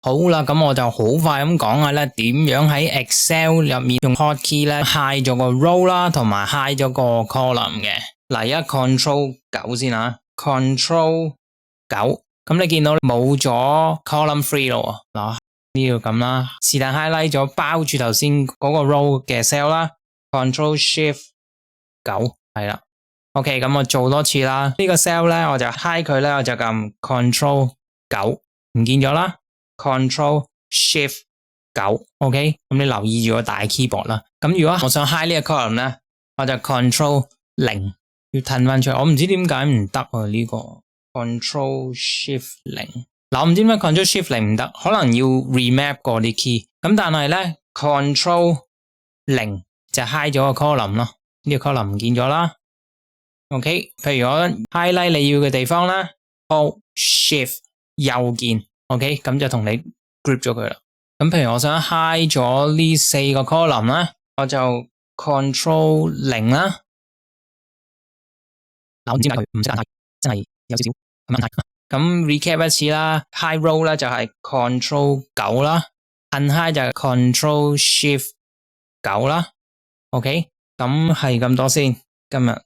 好啦，咁我就好快咁講下咧，點樣喺 Excel 入面用 hotkey 咧 hide 咗個 row 啦，同埋 hide 咗個 column 嘅。嗱，而家 Control 9先啊 ，Control 9，咁你見到冇咗 column 3咯，嗱呢度咁啦，是但 highlight 咗包住頭先嗰個 row 嘅 cell 啦 ，Control Shift 9係啦。OK， 咁我做多次啦，呢個 cell 咧我就 hide 佢咧，我就撳 Control 9，唔見咗啦。Control Shift 9 OK， 咁你留意住個大 keyboard 啦。咁如果我想 hide 呢個 column 咧，我就 Control 0，要褪翻出嚟。我唔知點解唔得啊呢個 Control Shift 0。嗱，我唔知點解 Control Shift 0唔得，可能要 remap 過啲 key。咁但係咧 Control 0就 hide 咗個 column 咯，呢個 column 唔見咗啦。OK， 譬如我 highlight 你要嘅地方啦 ，Alt Shift 右鍵。OK， 咁就同你 group 咗佢啦。咁譬如我想 hide 咗呢4個 column 啦，我就 Control 0啦。嗱，我唔知點解佢唔識眼睇，真係有少少咁眼睇。咁 recap 一次啦 ，hide row 咧就係 Control 9啦 ，unhide 就係 Control Shift 9啦。OK， 咁係咁多先，今日。